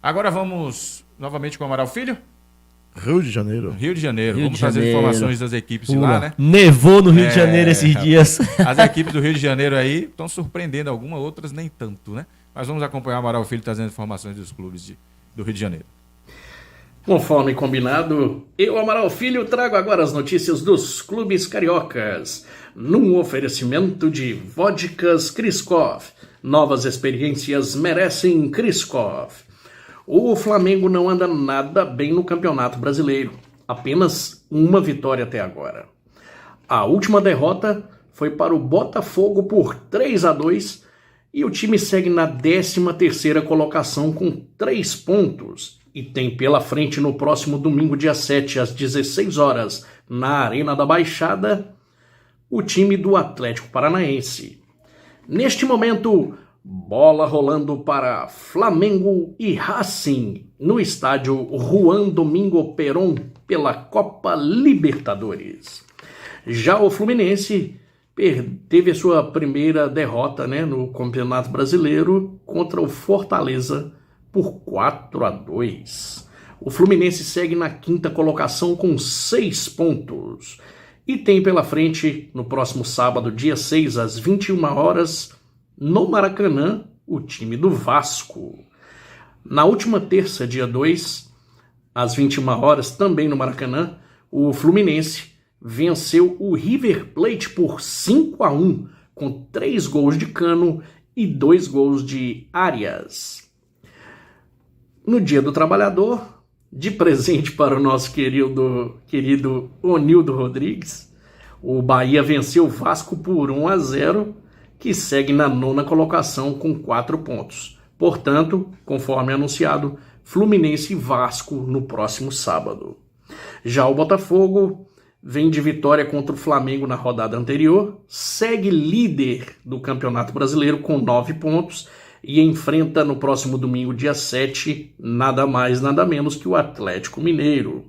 Agora vamos novamente com o Amaral Filho? Rio de Janeiro. Rio de Janeiro. Vamos trazer informações das equipes de lá, né? Nevou no Rio de Janeiro esses dias. As equipes do Rio de Janeiro aí estão surpreendendo algumas, outras nem tanto, né? Mas vamos acompanhar o Amaral Filho trazendo informações dos clubes do Rio de Janeiro. Conforme combinado, eu, Amaral Filho, trago agora as notícias dos clubes cariocas, num oferecimento de vodkas Kriskov. Novas experiências merecem Kriskov. O Flamengo não anda nada bem no Campeonato Brasileiro, apenas uma vitória até agora. A última derrota foi para o Botafogo por 3-2 e o time segue na 13ª colocação com 3 pontos e tem pela frente no próximo domingo, dia 7, às 16 horas, na Arena da Baixada, o time do Atlético Paranaense. Neste momento, bola rolando para Flamengo e Racing no estádio Juan Domingo Perón pela Copa Libertadores. Já o Fluminense teve a sua primeira derrota, no Campeonato Brasileiro contra o Fortaleza por 4-2. O Fluminense segue na 5ª colocação com 6 pontos e tem pela frente no próximo sábado, dia 6, às 21 horas, no Maracanã, o time do Vasco. Na última terça, dia 2, às 21 horas, também no Maracanã, o Fluminense venceu o River Plate por 5-1, com 3 gols de Cano e 2 gols de Arias. No Dia do Trabalhador, de presente para o nosso querido Onildo Rodrigues, o Bahia venceu o Vasco por 1-0, que segue na 9ª colocação com 4 pontos. Portanto, conforme anunciado, Fluminense e Vasco no próximo sábado. Já o Botafogo vem de vitória contra o Flamengo na rodada anterior, segue líder do Campeonato Brasileiro com 9 pontos e enfrenta no próximo domingo, dia 7, nada mais, nada menos que o Atlético Mineiro.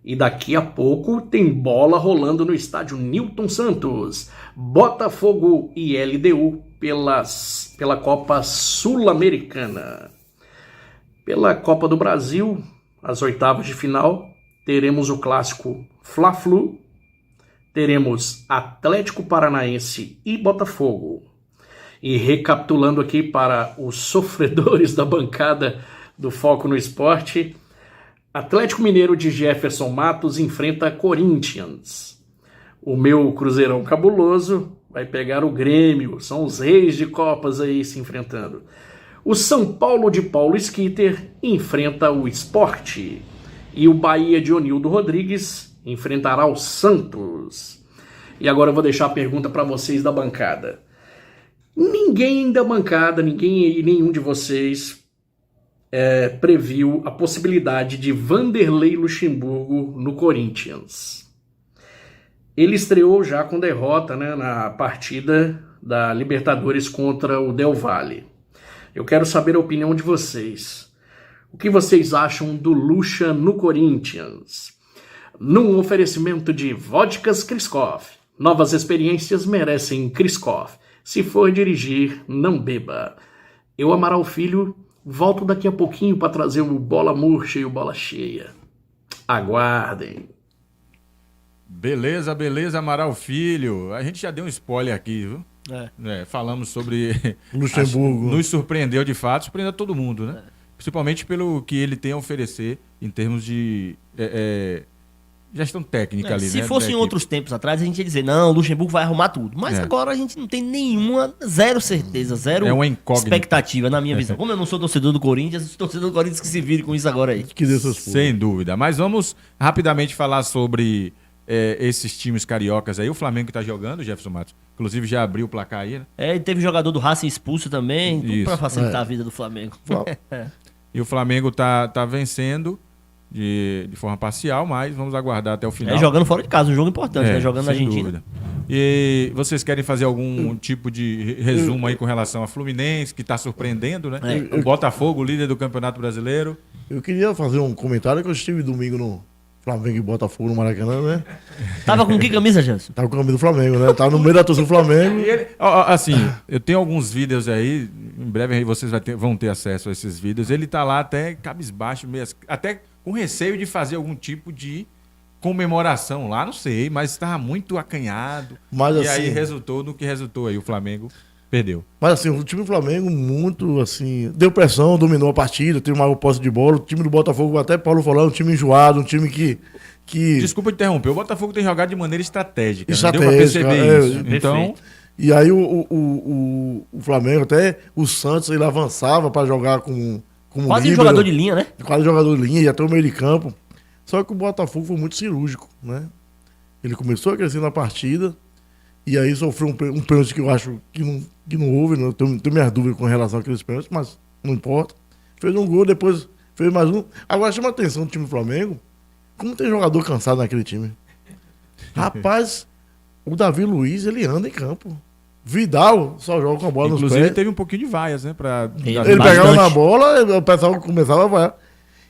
E daqui a pouco tem bola rolando no estádio Newton Santos. Botafogo e LDU pela Copa Sul-Americana. Pela Copa do Brasil, as oitavas de final, teremos o clássico Fla-Flu, teremos Atlético Paranaense e Botafogo. E recapitulando aqui para os sofredores da bancada do Foco no Esporte, Atlético Mineiro de Jefferson Matos enfrenta Corinthians. O meu Cruzeirão cabuloso vai pegar o Grêmio, são os reis de Copas aí se enfrentando. O São Paulo de Paulo Squitter enfrenta o Sport. E o Bahia de Onildo Rodrigues enfrentará o Santos. E agora eu vou deixar a pergunta para vocês da bancada. Ninguém da bancada, nenhum de vocês previu a possibilidade de Vanderlei Luxemburgo no Corinthians. Ele estreou já com derrota, na partida da Libertadores contra o Del Valle. Eu quero saber a opinião de vocês. O que vocês acham do Lucha no Corinthians? Num oferecimento de vodkas Kriskov. Novas experiências merecem Kriskov. Se for dirigir, não beba. Eu, Amaral Filho, volto daqui a pouquinho para trazer o Bola Murcha e o Bola Cheia. Aguardem. Beleza, Amaral Filho. A gente já deu um spoiler aqui, viu? Falamos sobre Luxemburgo. Nos surpreendeu de fato, surpreendeu todo mundo, né? Principalmente pelo que ele tem a oferecer em termos de gestão técnica ali, né? Se fosse em outros tempos atrás, a gente ia dizer, não, o Luxemburgo vai arrumar tudo. Mas agora a gente não tem zero certeza, zero expectativa, na minha visão. Como eu não sou torcedor do Corinthians, torcedor do Corinthians que se vire com isso agora aí. Que dessas Sem dúvida. Mas vamos rapidamente falar sobre esses times cariocas aí. O Flamengo que tá jogando, Jefferson Matos, inclusive já abriu o placar aí, né? E teve jogador do Racing expulso também, tudo pra facilitar a vida do Flamengo. E o Flamengo tá vencendo de forma parcial, mas vamos aguardar até o final. Jogando fora de casa, um jogo importante, né? Jogando na Argentina. Dúvida. E vocês querem fazer algum tipo de resumo aí com relação a Fluminense, que está surpreendendo, né? O Botafogo, líder do Campeonato Brasileiro. Eu queria fazer um comentário que eu estive domingo Flamengo e Botafogo no Maracanã, né? Tava com que camisa, Jansen? Tava com a camisa do Flamengo, né? Tava no meio da torcida do Flamengo. E ele, assim, eu tenho alguns vídeos aí, em breve aí vocês vão ter acesso a esses vídeos. Ele tá lá até cabisbaixo, até com receio de fazer algum tipo de comemoração lá, não sei, mas estava muito acanhado. Mas, e assim, aí resultou no que resultou aí, o Flamengo perdeu. Mas assim, o time do Flamengo muito, assim, deu pressão, dominou a partida, teve uma posse de bola. O time do Botafogo, até Paulo falou, um time enjoado, um time que... Desculpa te interromper, o Botafogo tem jogado de maneira estratégica. Estratégica, Deu pra perceber isso. perfeito. Então, E aí o Flamengo, até o Santos, ele avançava para jogar como Quase um líbero, jogador de linha, né? quase jogador de linha, ia até o meio de campo. Só que o Botafogo foi muito cirúrgico, né? Ele começou a crescer na partida e aí sofreu um pênalti que eu acho que não houve, né? Eu tenho minhas dúvidas com relação àqueles pênaltis, mas não importa. Fez um gol, depois fez mais um. Agora chama a atenção do time do Flamengo, como tem jogador cansado naquele time. Rapaz, o Davi Luiz, ele anda em campo. Vidal só joga com a bola inclusive nos pés. teve um pouquinho de vaias, né? Ele Ele Bastante. pegava na bola, o pessoal começava a vaiar.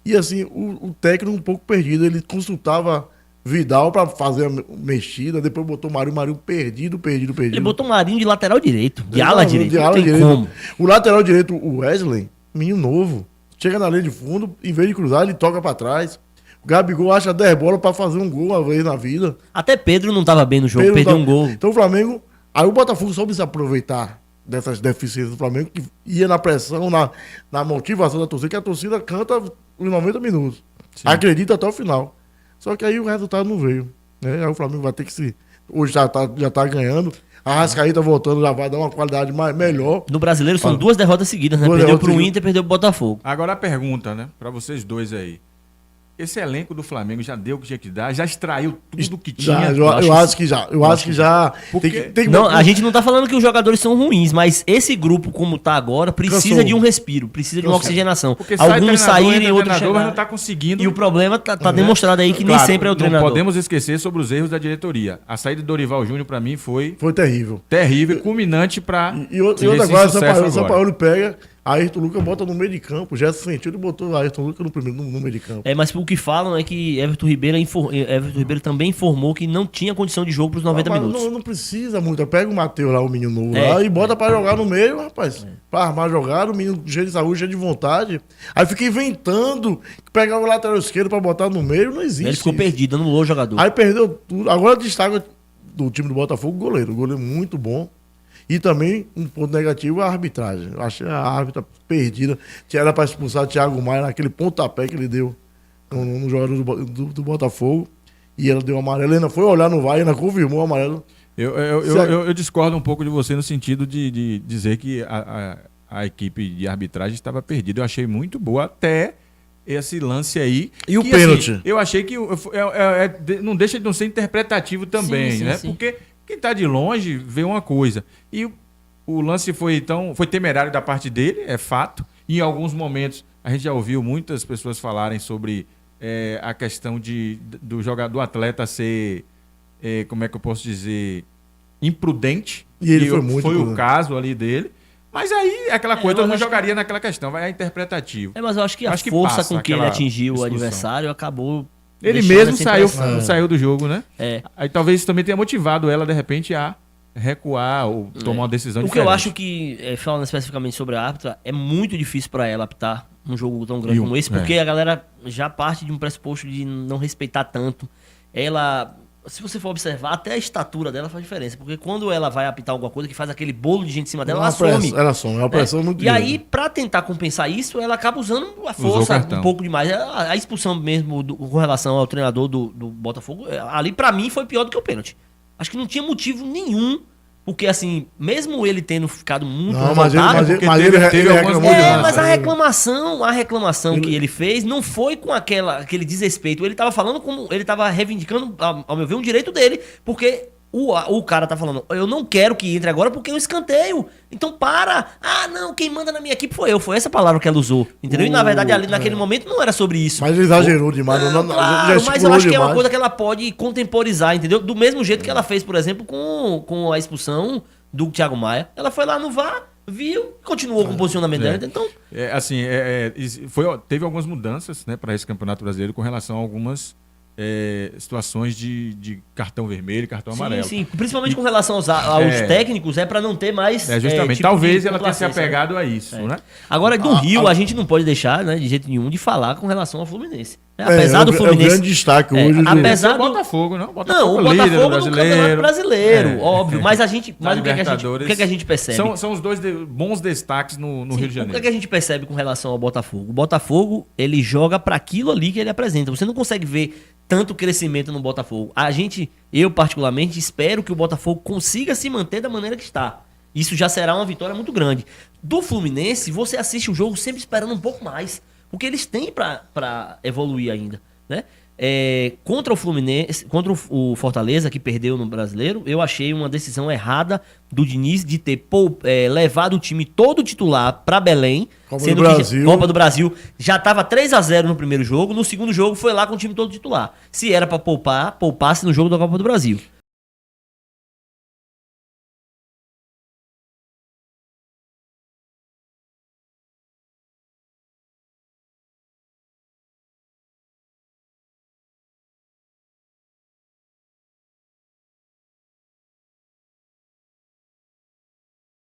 E assim, o técnico um pouco perdido, ele consultava Vidal pra fazer a mexida, depois botou o Marinho perdido. Ele botou o Marinho de lateral direito, de ala direito. De Não ala tem direito. como. O lateral direito, o Wesley, menino novo, chega na linha de fundo, em vez de cruzar, ele toca pra trás. O Gabigol acha 10 bolas pra fazer um gol uma vez na vida. Até Pedro não tava bem no jogo, Pedro perdeu tá- um gol. Então o Flamengo. Aí o Botafogo soube se aproveitar dessas deficiências do Flamengo, que ia na pressão, na motivação da torcida, que a torcida canta os 90 minutos. Acredita até o final. Só que aí o resultado não veio. Né? Aí o Flamengo vai ter que se. Hoje já tá ganhando. A Arrascaeta voltando já vai dar uma qualidade melhor. No Brasileiro são 2 derrotas seguidas, né? Duas Perdeu derrotas pro seguidas. Inter e perdeu pro Botafogo. Agora a pergunta, né? Pra vocês dois aí. Esse elenco do Flamengo já deu o que tinha que dar, já extraiu tudo que tinha. Eu acho que já. Eu acho que já. Porque- Tem que Não, a gente não tá falando que os jogadores são ruins, mas esse grupo, como tá agora, precisa Cansou. de um respiro, precisa de uma oxigenação. Porque sai Alguns treinador, saírem entra e outros treinador, mas não chegarem. tá conseguindo. E o problema tá demonstrado aí que nem Claro, sempre é o não treinador. podemos esquecer sobre os erros da diretoria. A saída do Dorival Júnior, pra mim, foi Foi terrível. terrível, culminante pra E outra esse coisa, sucesso o São agora. Paulo pega, Ayrton Lucas bota no meio de campo. Já sentiu, ele botou o Ayrton Lucas no meio de campo. É, mas o que falam é que Everton Ribeiro também informou que não tinha condição de jogo pros 90 Mas minutos. Não precisa muito. Pega o Matheus lá, o menino novo É. lá, e bota pra jogar no meio, rapaz. Pra armar a jogada, o menino cheio de saúde, cheio de vontade. Aí fica inventando, pegar o lateral esquerdo pra botar no meio, não existe. Ele ficou isso. perdido, anulou o jogador. Aí perdeu tudo. Agora destaca do time do Botafogo o goleiro. O goleiro muito bom. E também, um ponto negativo, a arbitragem. Eu achei a árbitra perdida. Era pra expulsar o Thiago Maia naquele pontapé que ele deu no jogador do Botafogo. E ela deu amarelo. Ainda foi olhar no VAR e ainda confirmou o amarelo. Eu discordo um pouco de você no sentido de dizer que a equipe de arbitragem estava perdida. Eu achei muito boa até esse lance aí. E o que, pênalti? Assim, eu achei que não deixa de não ser interpretativo também, Sim, né? sim. Porque quem está de longe vê uma coisa. E o lance foi temerário da parte dele, é fato. E em alguns momentos a gente já ouviu muitas pessoas falarem sobre a questão do atleta ser, como é que eu posso dizer, imprudente. E ele foi muito Foi o imprudente. caso ali dele. Mas aí, aquela coisa, eu todo mundo acho jogaria naquela questão, vai interpretativo. É, mas eu acho que a Acho que força passa com que ele aquela atingiu o discussão. adversário acabou. Ele deixando mesmo essa impressão. saiu do jogo, né? É. Aí talvez isso também tenha motivado ela, de repente, a recuar ou tomar uma decisão O que diferente. eu acho que, falando especificamente sobre a árbitra, é muito difícil pra ela apitar um jogo tão grande como esse, porque a galera já parte de um pressuposto de não respeitar tanto. Ela, se você for observar, até a estatura dela faz diferença, porque quando ela vai apitar alguma coisa que faz aquele bolo de gente em cima dela, ela some. Ela some, é uma pressão muito E grande. aí, pra tentar compensar isso, ela acaba usando a Usou o força cartão. um pouco demais. A expulsão mesmo com relação ao treinador do Botafogo, ali pra mim foi pior do que o pênalti. Acho que não tinha motivo nenhum, porque assim, mesmo ele tendo ficado muito Não, mas revoltado... porque teve algumas reclamou mudanças. demais. mas a reclamação que ele fez não foi com aquele desrespeito. Ele tava falando como... Ele tava reivindicando, ao meu ver, um direito dele. Porque o cara tá falando, eu não quero que entre agora porque é um escanteio. Então para. Ah, não, quem manda na minha equipe foi eu. Foi essa palavra que ela usou. Entendeu? E na verdade, ali naquele momento não era sobre isso. Mas ele exagerou demais. Não, já claro, mas eu gesticulou acho que é uma demais. coisa que ela pode contemporizar, entendeu? Do mesmo jeito que ela fez, por exemplo, com a expulsão do Thiago Maia. Ela foi lá no VAR, viu e continuou com o posicionamento dela. Então, Teve algumas mudanças, né, para esse Campeonato Brasileiro com relação a algumas situações de cartão vermelho, cartão amarelo. Sim, principalmente com relação aos técnicos, para não ter mais. Justamente. Tipo talvez ela tenha se apegado a isso, né? Agora, do Rio, a gente não pode deixar, né, de jeito nenhum, de falar com relação ao Fluminense. Apesar do Fluminense. É o grande destaque hoje. Apesar do Botafogo, não? O Botafogo no Campeonato Brasileiro, óbvio. Mas o que a gente percebe? São os dois bons destaques no Rio de Janeiro. O que a gente percebe com relação ao Botafogo? O Botafogo, ele joga para aquilo ali que ele apresenta. Você não consegue ver tanto crescimento no Botafogo. Eu particularmente, espero que o Botafogo consiga se manter da maneira que está. Isso já será uma vitória muito grande. Do Fluminense, você assiste o jogo sempre esperando um pouco mais. Porque eles têm para evoluir ainda, né? Contra o Fluminense, contra o Fortaleza, que perdeu no Brasileiro, eu achei uma decisão errada do Diniz de ter levado o time todo titular para Belém, Copa do Brasil, já estava 3-0 no primeiro jogo, no segundo jogo foi lá com o time todo titular. Se era para poupar, poupasse no jogo da Copa do Brasil.